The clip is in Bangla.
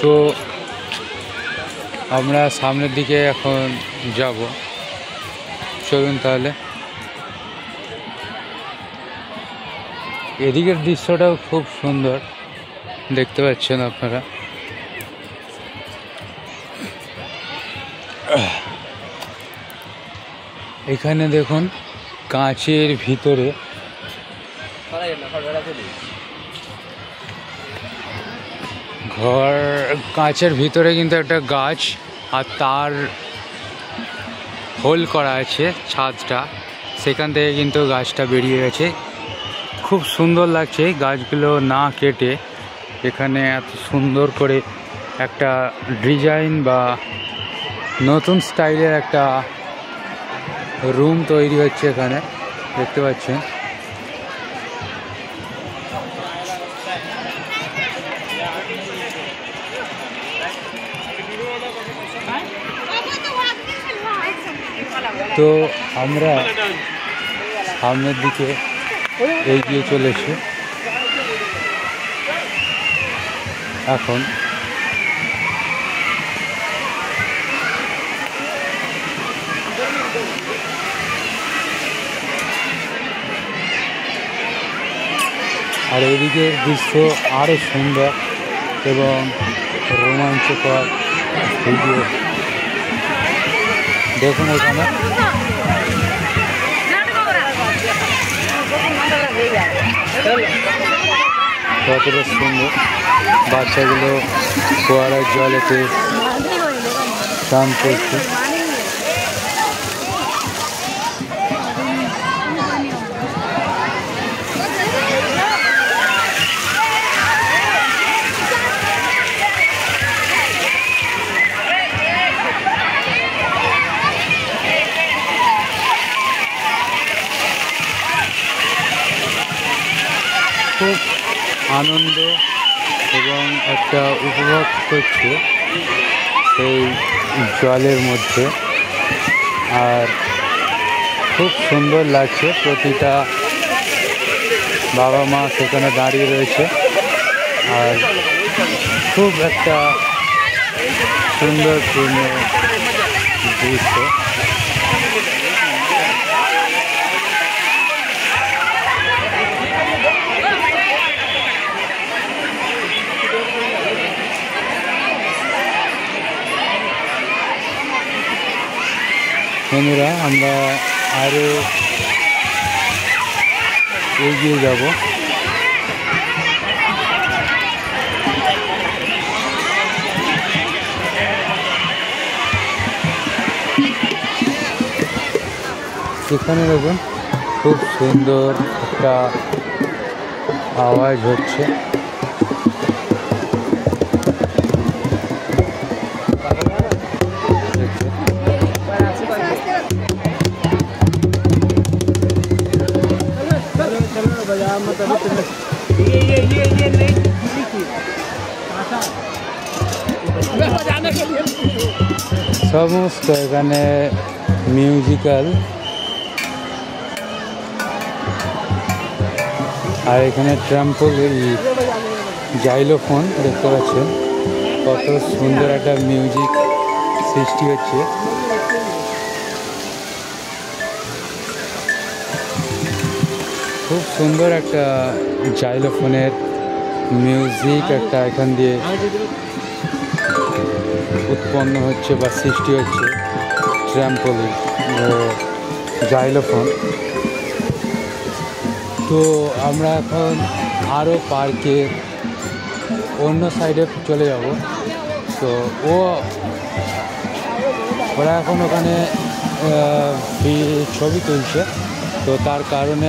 তো আমরা সামনের দিকে এখন যাব, চলুন তাহলে। এদিকের দৃশ্যটাও খুব সুন্দর দেখতে পাচ্ছেন আপনারা। এখানে দেখুন কাঁচের ভিতরে কাঁচের ভিতরে কিন্তু একটা গাছ, আর তার হোল করা আছে ছাদটা, সেখান থেকে কিন্তু গাছটা বেরিয়ে গেছে। খুব সুন্দর লাগছে গাছগুলো না কেটে এখানে এত সুন্দর করে একটা ডিজাইন বা নতুন স্টাইলের একটা রুম তৈরি হচ্ছে এখানে, দেখতে পাচ্ছেন। তো আমরা সামনের দিকে এগিয়ে চলেছি এখন। আর এদিকের দৃশ্য আরও সুন্দর এবং রোমাঞ্চকর। দেখুন এখানে কতটা সুন্দর, বাচ্চাগুলো ফোয়ারার জলেতে স্নান করছে। খুব আনন্দ এবং একটা উপভোগ করছে সেই জলের মধ্যে, আর খুব সুন্দর লাগছে। প্রতিটা বাবা মা সেখানে দাঁড়িয়ে রয়েছে, আর খুব একটা সুন্দরপূর্ণ দৃশ্য। বন্ধুরা, আমরা আরও এগিয়ে যাব। এখানে দেখুন খুব সুন্দর একটা আওয়াজ হচ্ছে। সমস্ত এখানে মিউজিক্যাল, আর এখানে জাইলোফোন দেখতে পাচ্ছেন, কত সুন্দর একটা মিউজিক সৃষ্টি হচ্ছে। খুব সুন্দর একটা জাইলোফোনের মিউজিক একটা এখান দিয়ে উৎপন্ন হচ্ছে বা সৃষ্টি হচ্ছে। Trampoline xylophone. তো আমরা এখন আরও পার্কের অন্য সাইডে চলে যাব। তো ওরা এখন ওখানে ছবি তুলছে, তো তার কারণে